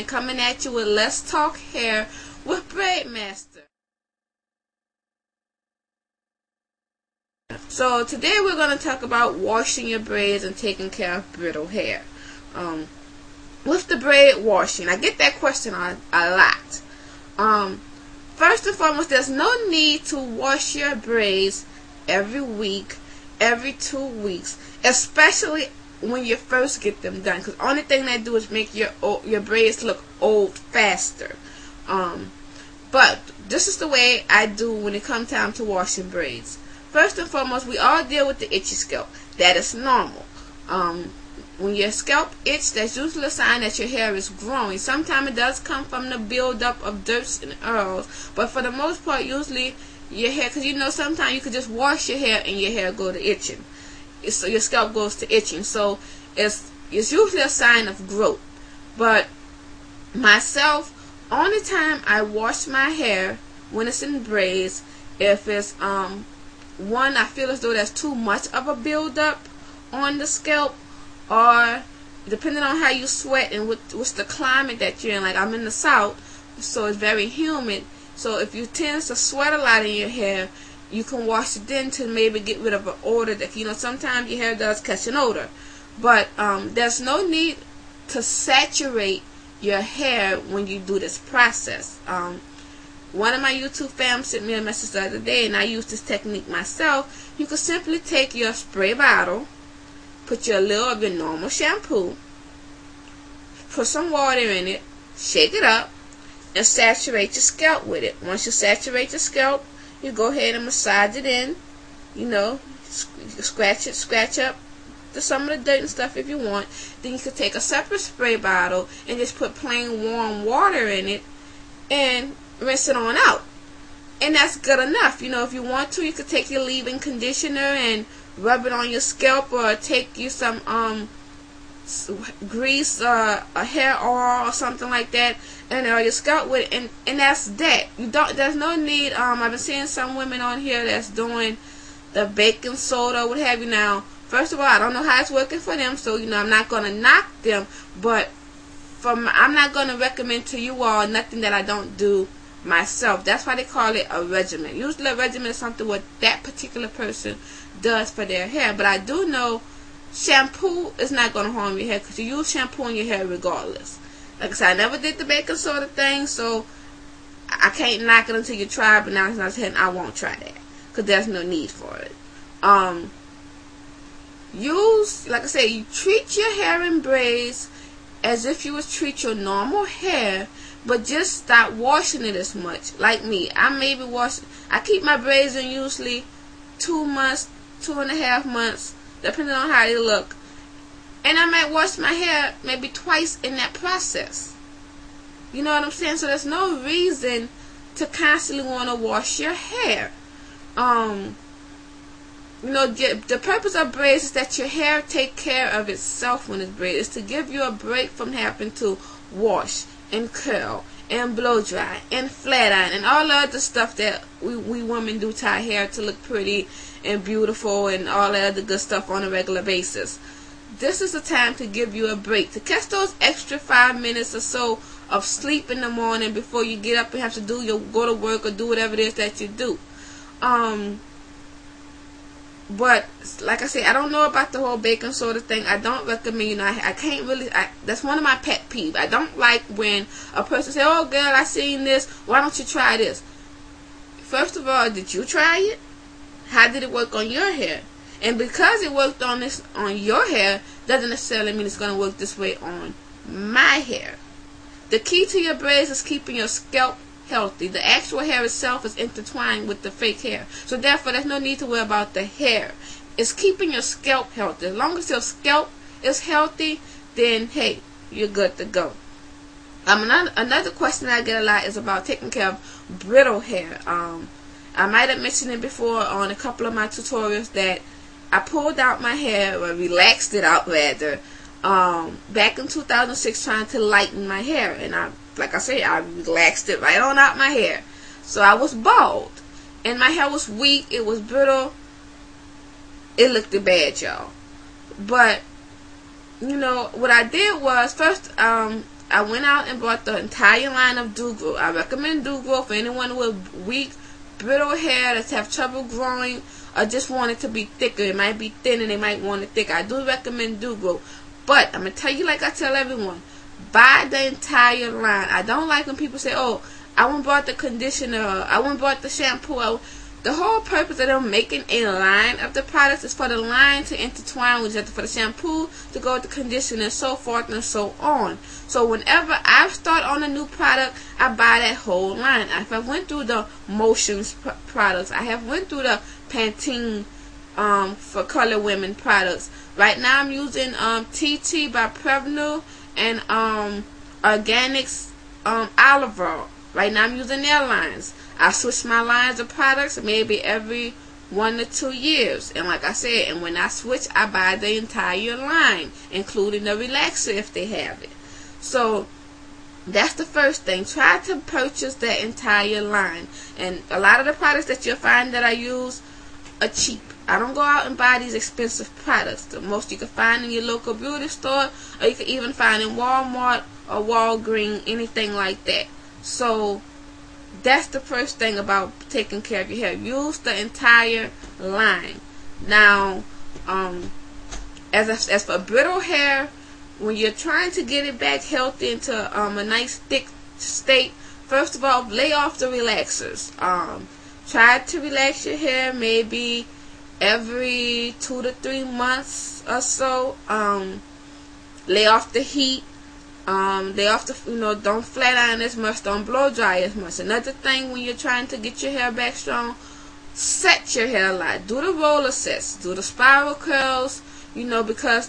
again, coming at you with Let's Talk Hair with Braidmaster. So today we're going to talk about washing your braids and taking care of brittle hair. With the braid washing, I get that question a lot. First and foremost, there's no need to wash your braids every week, every 2 weeks, especially when you first get them done, because the only thing they do is make your braids look old faster. But this is the way I do when it comes time to washing braids. First and foremost, we all deal with the itchy scalp. That is normal. When your scalp itches, that's usually a sign that your hair is growing. Sometimes it does come from the buildup of dirt and oils, but for the most part, usually your hair, because you know sometimes you could just wash your hair and your hair go to itching. So your scalp goes to itching. So it's usually a sign of growth. But myself, only time I wash my hair when it's in braids, if it's one, I feel as though there's too much of a buildup on the scalp, or depending on how you sweat and what's the climate that you're in. Like I'm in the south, so it's very humid. So if you tend to sweat a lot in your hair, you can wash it then to maybe get rid of an odor that, you know, sometimes your hair does catch an odor. But there's no need to saturate your hair when you do this process. One of my YouTube fans sent me a message the other day, and I use this technique myself. You can simply take your spray bottle, put your little of your normal shampoo, put some water in it, shake it up, and saturate your scalp with it. Once you saturate your scalp, you go ahead and massage it in. You know, scratch up some of the dirt and stuff if you want. Then you could take a separate spray bottle and just put plain warm water in it and rinse it on out. And that's good enough. You know, if you want to, you could take your leave-in conditioner and rub it on your scalp, or take you some grease, a hair oil or something like that, and oil your scalp with it, and that's that. There's no need. I've been seeing some women on here that's doing the baking soda, what have you. Now, first of all, I don't know how it's working for them, so you know I'm not gonna knock them, but I'm not gonna recommend to you all nothing that I don't do myself. That's why they call it a regimen. Usually a regimen is something what that particular person does for their hair. But I do know shampoo is not going to harm your hair, because you use shampoo in your hair regardless. Like I said, I never did the baking soda thing, so I can't knock it until you try it. But now I'm saying I won't try that, because there's no need for it. Like I said, you treat your hair in braids as if you would treat your normal hair, but just stop washing it as much. Like me, I keep my braids in usually 2 months, 2.5 months, depending on how they look. And I might wash my hair maybe twice in that process. You know what I'm saying? So there's no reason to constantly want to wash your hair. You know, the purpose of braids is that your hair take care of itself when it's braided. It's to give you a break from having to wash and curl and blow dry and flat iron and all the other stuff that we women do to our hair to look pretty and beautiful and all that other good stuff on a regular basis. This is the time to give you a break, to catch those extra 5 minutes or so of sleep in the morning before you get up and have to go to work or do whatever it is that you do. But like I said, I don't know about the whole baking soda thing. I don't recommend. You know, I can't really. That's one of my pet peeves. I don't like when a person says, "Oh, girl, I seen this. Why don't you try this?" First of all, did you try it? How did it work on your hair? And because it worked on your hair, doesn't necessarily mean it's gonna work this way on my hair. The key to your braids is keeping your scalp healthy. The actual hair itself is intertwined with the fake hair, so therefore there's no need to worry about the hair. It's keeping your scalp healthy. As long as your scalp is healthy, then hey, you're good to go. Another question I get a lot is about taking care of brittle hair. I might have mentioned it before on a couple of my tutorials that I pulled out my hair, or relaxed it out rather, back in 2006, trying to lighten my hair, and like I said, I relaxed it right on out my hair. So I was bald, and my hair was weak, it was brittle, it looked bad, y'all. But, you know, what I did was, first, I went out and bought the entire line of Do-Grow. I recommend Do-Grow for anyone with weak, brittle hair that have trouble growing or just want it to be thicker. It might be thin and they might want it thicker. I do recommend Do-Grow. But I'm going to tell you like I tell everyone, buy the entire line. I don't like when people say, oh, I went and bought the conditioner, I went and bought the shampoo. The whole purpose of them making a line of the products is for the line to intertwine with each other, for the shampoo to go with the conditioner, and so forth and so on. So whenever I start on a new product, I buy that whole line. If I went through the Motions products, I have went through the Pantene for color women products. Right now I'm using TT by Prevnal and Organics olive oil. Right now I'm using their lines. I switch my lines of products maybe every 1 to 2 years. And like I said, and when I switch, I buy the entire line, including the relaxer if they have it. So that's the first thing. Try to purchase that entire line. And a lot of the products that you'll find that I use are cheap. I don't go out and buy these expensive products. The most you can find in your local beauty store, or you can even find in Walmart or Walgreens, anything like that. So that's the first thing about taking care of your hair. Use the entire line. Now, as for brittle hair, when you're trying to get it back healthy into a nice thick state, first of all, lay off the relaxers. Try to relax your hair maybe every 2 to 3 months or so. Lay off the heat. Lay off the, don't flat iron as much, don't blow dry as much. Another thing, when you're trying to get your hair back strong, set your hair a lot. Do the roller sets, do the spiral curls, because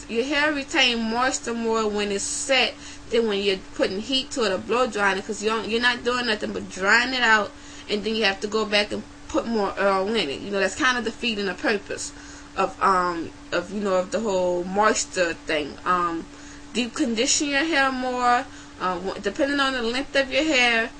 your hair retain moisture more when it's set than when you're putting heat to it or blow drying it, because you're not doing nothing but drying it out, and then you have to go back and put more oil in it. That's kind of defeating the purpose of the whole moisture thing. Deep condition your hair more, depending on the length of your hair.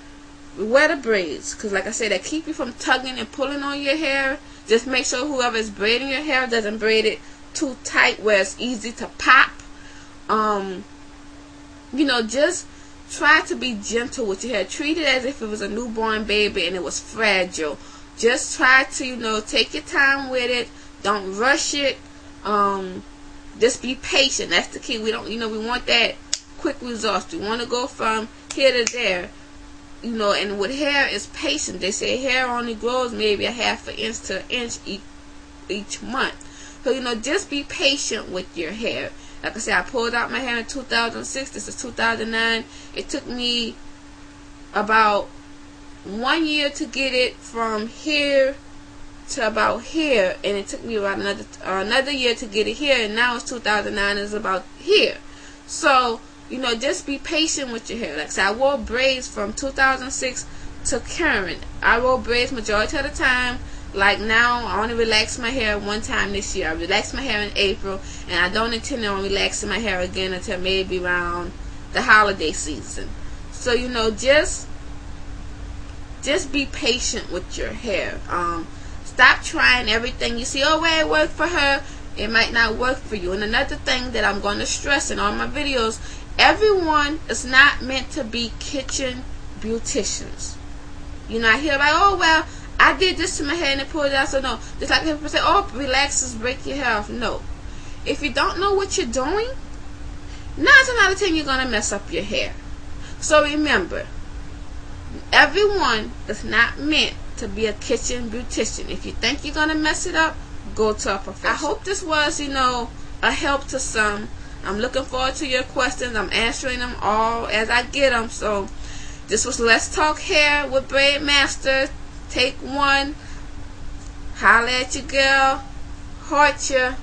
Wear the braids, because like I said, they keep you from tugging and pulling on your hair. Just make sure whoever is braiding your hair doesn't braid it too tight where it's easy to pop. Just try to be gentle with your hair. Treat it as if it was a newborn baby and it was fragile. Just try to take your time with it. Don't rush it. Just be patient. That's the key. We don't, we want that quick results. We want to go from here to there. And with hair, it's patient. They say hair only grows maybe a ½ inch to an inch each month. So, just be patient with your hair. Like I said, I pulled out my hair in 2006. This is 2009. It took me about 1 year to get it from here to about here, and it took me about another year to get it here, and now it's 2009, it's about here. So just be patient with your hair. Like I said, I wore braids from 2006 to current. I wore braids majority of the time. Like now, I only relax my hair one time this year. I relaxed my hair in April, and I don't intend on relaxing my hair again until maybe around the holiday season. So just be patient with your hair. Stop trying everything you see. Oh, well, it worked for her, it might not work for you. And another thing that I'm going to stress in all my videos, everyone is not meant to be kitchen beauticians. I hear like, oh, well, I did this to my hair and it pulled it out. So no, just like people say, oh, relaxers break your hair off. No. If you don't know what you're doing, 9 times out of 10 you're going to mess up your hair. So remember, everyone is not meant to be a kitchen beautician. If you think you're going to mess it up, go to a professional. I hope this was, a help to some. I'm looking forward to your questions. I'm answering them all as I get them. So this was Let's Talk Hair with Braidmaster. Take 1. Holla at your girl. Heart ya.